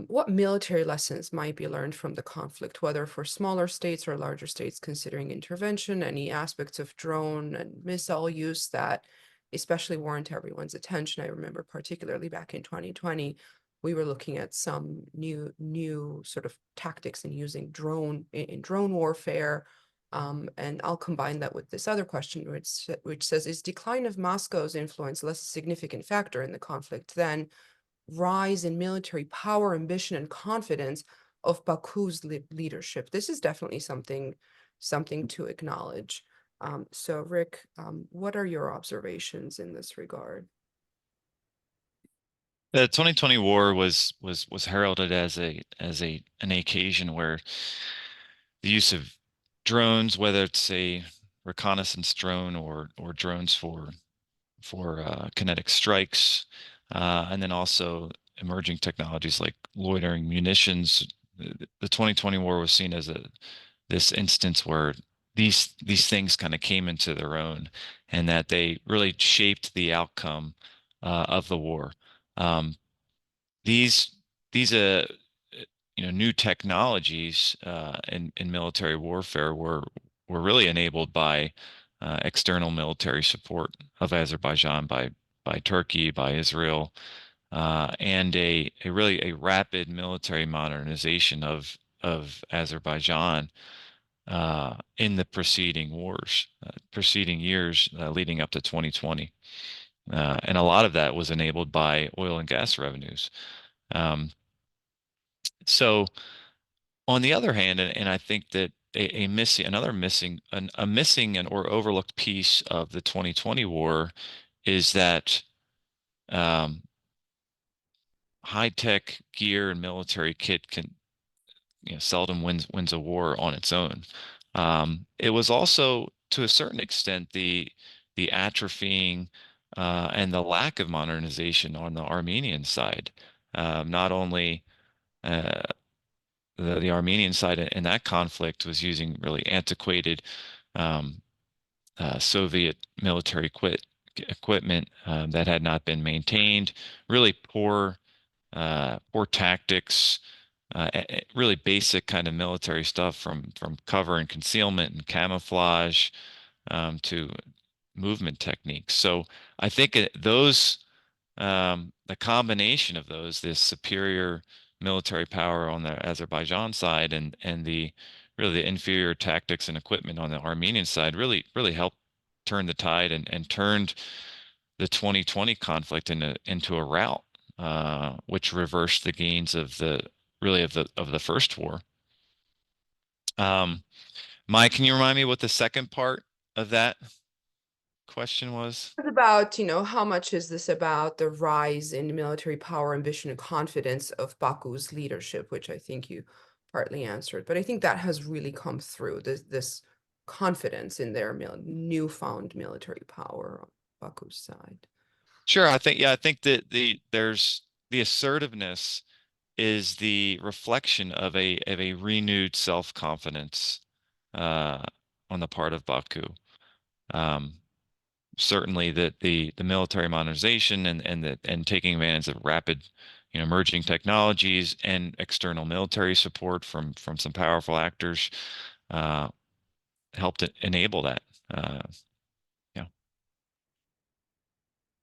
What military lessons might be learned from the conflict, whether for smaller states or larger states considering intervention, any aspects of drone and missile use that especially warrant everyone's attention? I remember particularly back in 2020, we were looking at some new sort of tactics in using drone in drone warfare. And I'll combine that with this other question, which says, is decline of Moscow's influence less a significant factor in the conflict than rise in military power, ambition, and confidence of Baku's leadership? This is definitely something to acknowledge. So Rick, what are your observations in this regard? The 2020 war was heralded as an occasion where the use of drones, whether it's a reconnaissance drone or drones for kinetic strikes, and then also emerging technologies like loitering munitions. The 2020 war was seen as this instance where these things kind of came into their own, and that they really shaped the outcome of the war. These new technologies in military warfare were really enabled by external military support of Azerbaijan by Turkey, by Israel, and a really rapid military modernization of Azerbaijan in the preceding years leading up to 2020. And a lot of that was enabled by oil and gas revenues. So on the other hand, and I think that a missing and or overlooked piece of the 2020 war is that high-tech gear and military kit can seldom wins a war on its own. It was also to a certain extent the atrophying and the lack of modernization on the Armenian side. Not only the Armenian side in that conflict was using really antiquated Soviet military equipment that had not been maintained, really poor tactics, really basic kind of military stuff from cover and concealment and camouflage to movement techniques. So I think the combination of those, this superior military power on the Azerbaijan side and the really the inferior tactics and equipment on the Armenian side really helped turn the tide and turned the 2020 conflict into a rout, which reversed the gains of the first war. Mike, can you remind me what the second part of that question was? It's about, how much is this about the rise in military power, ambition, and confidence of Baku's leadership, which I think you partly answered. But I think that has really come through, this confidence in their newfound military power on Baku's side. Sure, I think that there's the assertiveness is the reflection of a renewed self-confidence on the part of Baku. Certainly that the military modernization and taking advantage of rapid emerging technologies and external military support from some powerful actors helped enable that. Yeah.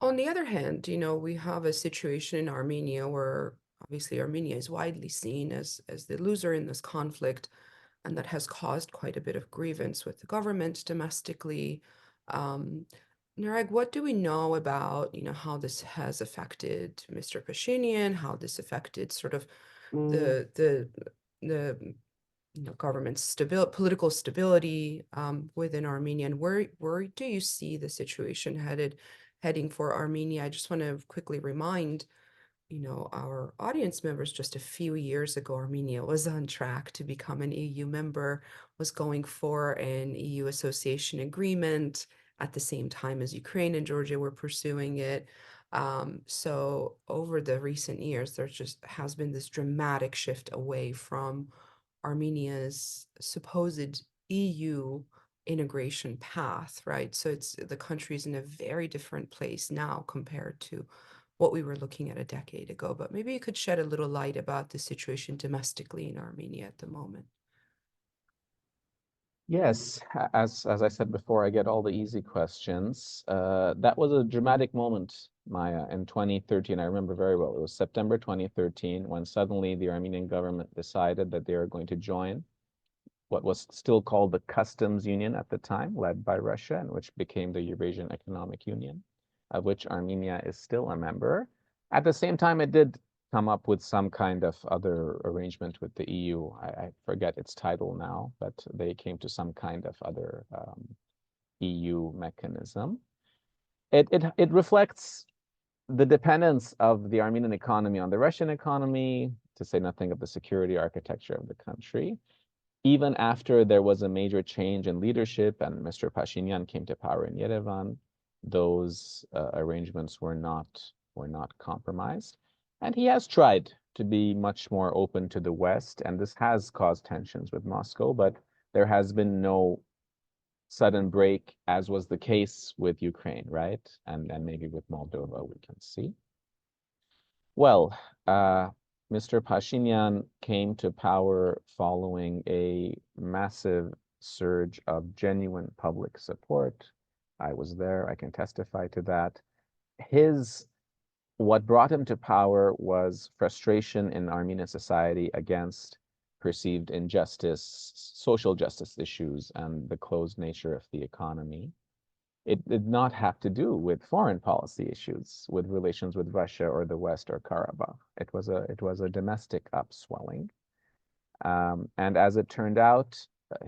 On the other hand, we have a situation in Armenia where obviously Armenia is widely seen as the loser in this conflict, and that has caused quite a bit of grievance with the government domestically. Nareg, what do we know about, how this has affected Mr. Pashinyan, how this affected sort of the government stability, political stability within Armenia, and where do you see the situation heading for Armenia? I just want to quickly remind our audience members, just a few years ago, Armenia was on track to become an EU member, was going for an EU association agreement at the same time as Ukraine and Georgia were pursuing it. So over the recent years, there just has been this dramatic shift away from Armenia's supposed EU integration path, right? So the country's in a very different place now compared to what we were looking at a decade ago. But maybe you could shed a little light about the situation domestically in Armenia at the moment. Yes, as I said before, I get all the easy questions. That was a dramatic moment, Maya, in 2013. I remember very well. It was September 2013 when suddenly the Armenian government decided that they are going to join what was still called the Customs Union at the time, led by Russia, and which became the Eurasian Economic Union, of which Armenia is still a member. At the same time, it did come up with some kind of other arrangement with the EU. I forget its title now, but they came to some kind of other EU mechanism. It reflects the dependence of the Armenian economy on the Russian economy, to say nothing of the security architecture of the country. Even after there was a major change in leadership and Mr. Pashinyan came to power in Yerevan, those arrangements were not compromised. And he has tried to be much more open to the West, and this has caused tensions with Moscow, but there has been no sudden break, as was the case with Ukraine, right? And maybe with Moldova, we can see. Well, Mr. Pashinyan came to power following a massive surge of genuine public support. I was there, I can testify to that. What brought him to power was frustration in Armenian society against perceived injustice, social justice issues, and the closed nature of the economy. It did not have to do with foreign policy issues, with relations with Russia or the West or Karabakh. It was a domestic upswelling. And as it turned out,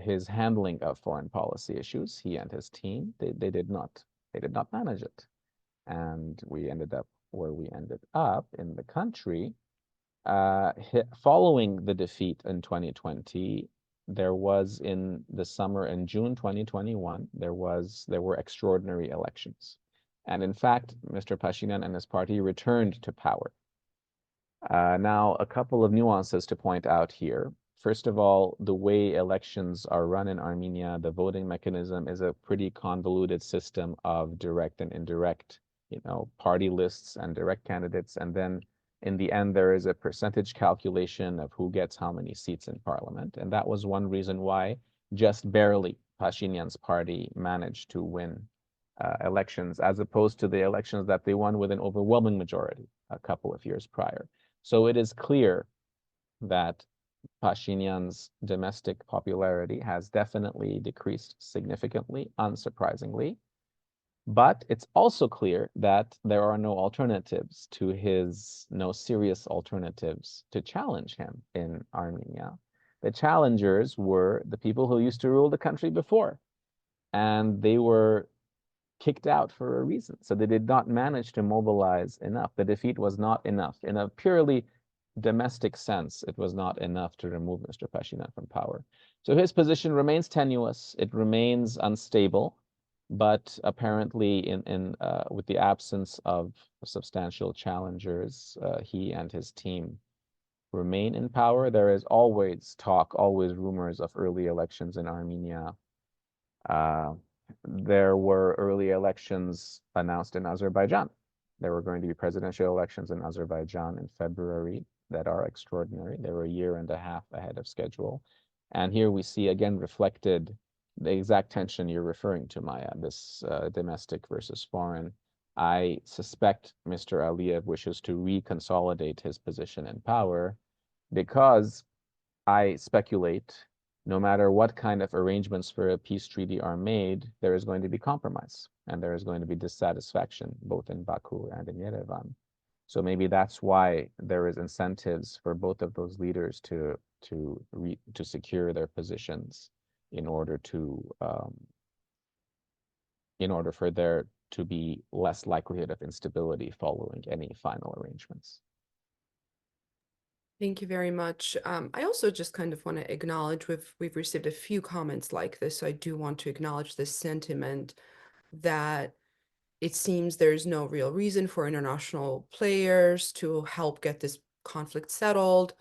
his handling of foreign policy issues, he and his team, they did not manage it. And we ended up where we ended up in the country. Following the defeat in 2020, there was in the summer in June 2021, there were extraordinary elections. And in fact, Mr. Pashinyan and his party returned to power. Now, a couple of nuances to point out here. First of all, the way elections are run in Armenia, the voting mechanism is a pretty convoluted system of direct and indirect, party lists and direct candidates. And then in the end, there is a percentage calculation of who gets how many seats in parliament. And that was one reason why just barely Pashinyan's party managed to win elections, as opposed to the elections that they won with an overwhelming majority a couple of years prior. So it is clear that Pashinyan's domestic popularity has definitely decreased significantly, unsurprisingly. But it's also clear that there are no serious alternatives to challenge him in Armenia. The challengers were the people who used to rule the country before, and they were kicked out for a reason. So they did not manage to mobilize enough. The defeat was not enough. In a purely domestic sense, it was not enough to remove Mr. Pashinyan from power. So his position remains tenuous. It remains unstable. But apparently, with the absence of substantial challengers, he and his team remain in power. There is always talk, always rumors of early elections in Armenia. There were early elections announced in Azerbaijan. There were going to be presidential elections in Azerbaijan in February that are extraordinary. They were a year and a half ahead of schedule. And here we see again reflected the exact tension you're referring to, Maya, this domestic versus foreign. I suspect Mr. Aliyev wishes to reconsolidate his position in power because I speculate no matter what kind of arrangements for a peace treaty are made, there is going to be compromise and there is going to be dissatisfaction both in Baku and in Yerevan. So maybe that's why there is incentives for both of those leaders to to secure their positions in order for there to be less likelihood of instability following any final arrangements. Thank you very much. I also just kind of want to acknowledge we've received a few comments like this, so I do want to acknowledge this sentiment that it seems there's no real reason for international players to help get this conflict settled.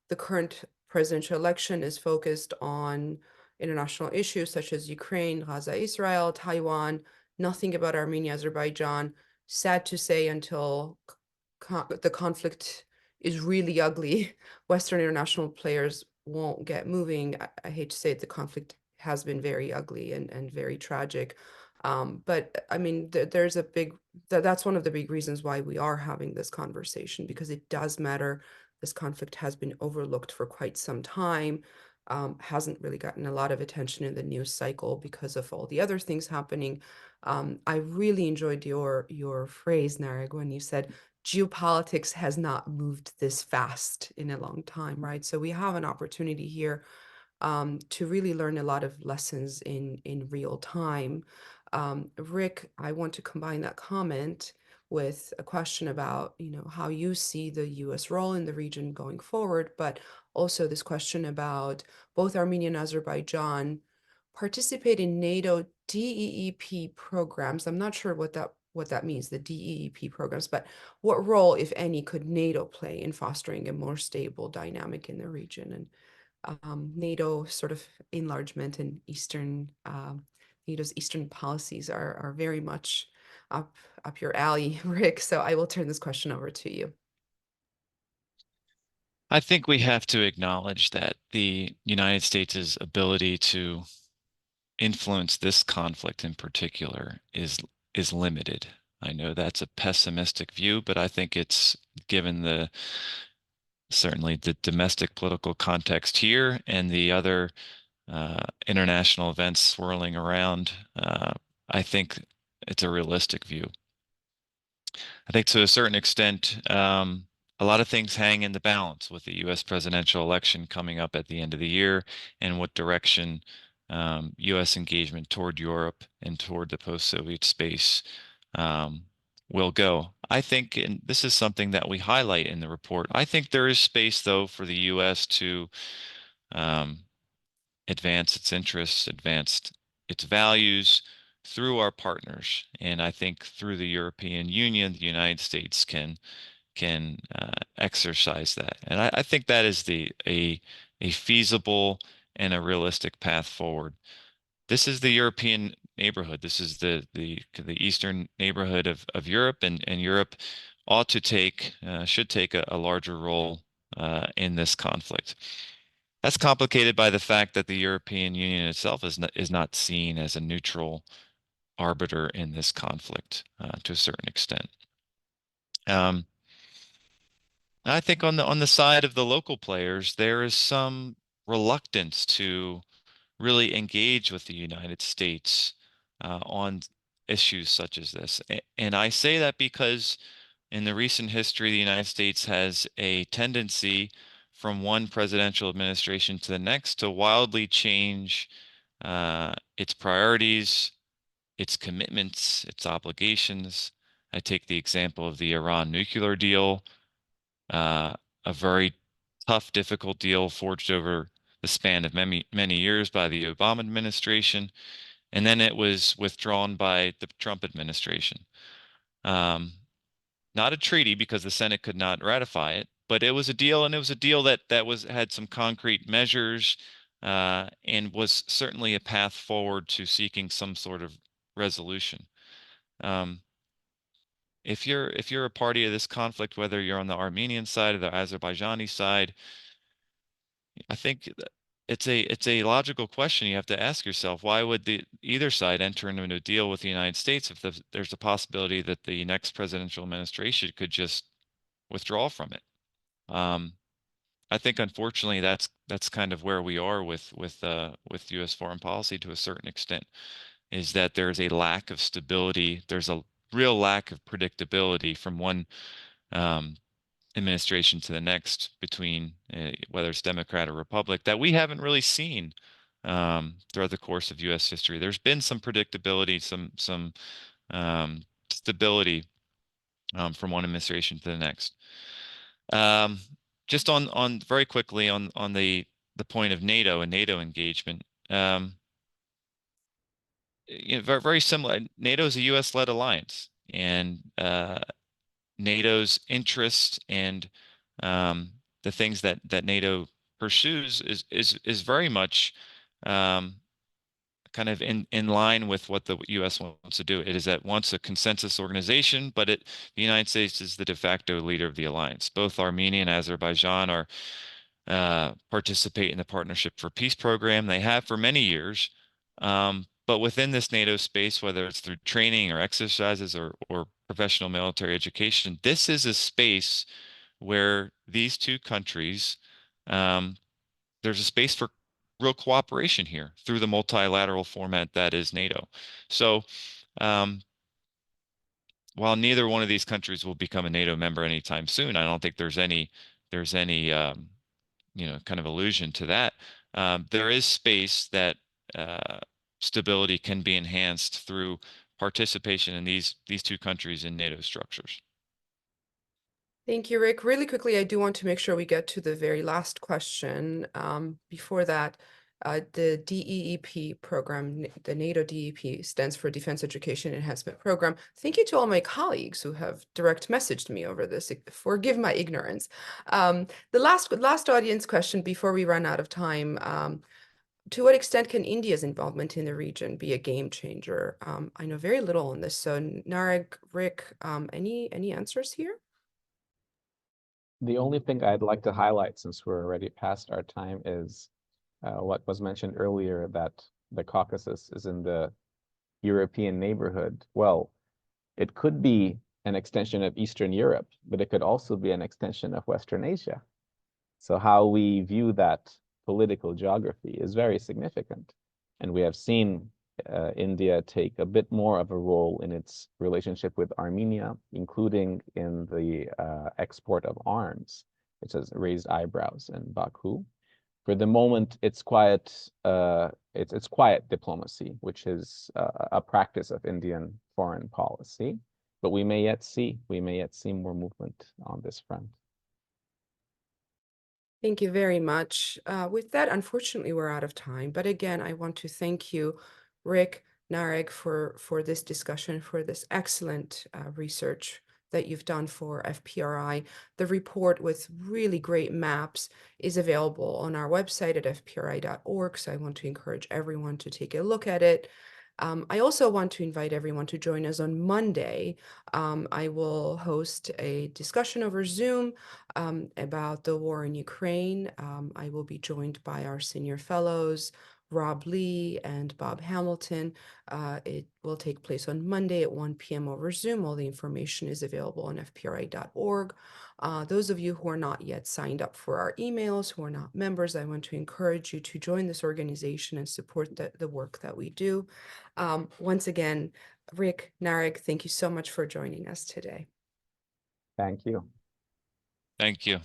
The current presidential election is focused on international issues such as Ukraine, Gaza, Israel, Taiwan, nothing about Armenia, Azerbaijan. Sad to say, until the conflict is really ugly, Western international players won't get moving. I hate to say it, the conflict has been very ugly and very tragic. But I mean, there's a big, that's one of the big reasons why we are having this conversation, because it does matter. This conflict has been overlooked for quite some time, hasn't really gotten a lot of attention in the news cycle because of all the other things happening. I really enjoyed your phrase, Nareg, when you said geopolitics has not moved this fast in a long time, right? So we have an opportunity here to really learn a lot of lessons in real time. Rick, I want to combine that comment with a question about, how you see the US role in the region going forward, but also this question about both Armenia and Azerbaijan participate in NATO DEEP programs. I'm not sure what that means, the DEEP programs, but what role, if any, could NATO play in fostering a more stable dynamic in the region? And NATO sort of enlargement and NATO's Eastern policies are very much up your alley, Rick. So I will turn this question over to you. I think we have to acknowledge that the United States' ability to influence this conflict in particular is limited. I know that's a pessimistic view, but I think it's, given certainly the domestic political context here and the other international events swirling around, I think it's a realistic view. I think to a certain extent, a lot of things hang in the balance with the U.S. presidential election coming up at the end of the year, and what direction U.S. engagement toward Europe and toward the post-Soviet space will go. I think, and this is something that we highlight in the report, I think there is space, though, for the U.S. to advance its interests, advance its values through our partners. And I think through the European Union, the United States can exercise that. And I think that is a feasible and a realistic path forward. This is the European neighborhood. This is the eastern neighborhood of Europe, and Europe ought to should take a larger role in this conflict. That's complicated by the fact that the European Union itself is not seen as a neutral arbiter in this conflict to a certain extent. I think on the side of the local players, there is some reluctance to really engage with the United States on issues such as this. And I say that because in the recent history, the United States has a tendency from one presidential administration to the next to wildly change its priorities, its commitments, its obligations. I take the example of the Iran nuclear deal, a very tough, difficult deal forged over the span of many, many years by the Obama administration, and then it was withdrawn by the Trump administration. Not a treaty because the Senate could not ratify it, but it was a deal, and it was a deal that had some concrete measures and was certainly a path forward to seeking some sort of resolution. If you're a party of this conflict, whether you're on the Armenian side or the Azerbaijani side, I think it's a logical question you have to ask yourself. Why would either side enter into a deal with the United States if there's a possibility that the next presidential administration could just withdraw from it? I think unfortunately that's kind of where we are with U.S. foreign policy to a certain extent, is that there's a lack of stability. There's a real lack of predictability from one administration to the next, between whether it's Democrat or Republic, that we haven't really seen throughout the course of U.S. history. There's been some predictability, some stability from one administration to the next. Just on very quickly on the point of NATO and NATO engagement. Very, very similar. NATO is a U.S.-led alliance, and NATO's interest and the things that NATO pursues is very much kind of in line with what the U.S. wants to do. It is at once a consensus organization, but the United States is the de facto leader of the alliance. Both Armenia and Azerbaijan participate in the Partnership for Peace program. They have for many years. But within this NATO space, whether it's through training or exercises or professional military education, this is a space where these two countries, there's a space for real cooperation here through the multilateral format that is NATO. So while neither one of these countries will become a NATO member anytime soon, I don't think there's any kind of allusion to that. There is space that stability can be enhanced through participation in these two countries in NATO structures. Thank you, Rick. Really quickly, I do want to make sure we get to the very last question. Before that, the DEEP program, the NATO DEP stands for Defense Education Enhancement Program. Thank you to all my colleagues who have direct messaged me over this. Forgive my ignorance. The last audience question before we run out of time. To what extent can India's involvement in the region be a game changer? I know very little on this. So Nareg, Rick, any answers here? The only thing I'd like to highlight, since we're already past our time, is what was mentioned earlier, that the Caucasus is in the European neighborhood. Well, it could be an extension of Eastern Europe, but it could also be an extension of Western Asia. So how we view that political geography is very significant. And we have seen India take a bit more of a role in its relationship with Armenia, including in the export of arms, which has raised eyebrows in Baku. For the moment, it's quiet diplomacy, which is a practice of Indian foreign policy. But we may yet see more movement on this front. Thank you very much. With that, unfortunately, we're out of time. But again, I want to thank you, Rick, Nareg, for this discussion, for this excellent research that you've done for FPRI. The report with really great maps is available on our website at fpri.org. So I want to encourage everyone to take a look at it. I also want to invite everyone to join us on Monday. I will host a discussion over Zoom about the war in Ukraine. I will be joined by our senior fellows, Rob Lee and Bob Hamilton. It will take place on Monday at 1 p.m. over Zoom. All the information is available on fpri.org. Those of you who are not yet signed up for our emails, who are not members, I want to encourage you to join this organization and support the work that we do. Once again, Rick, Nareg, thank you so much for joining us today. Thank you. Thank you.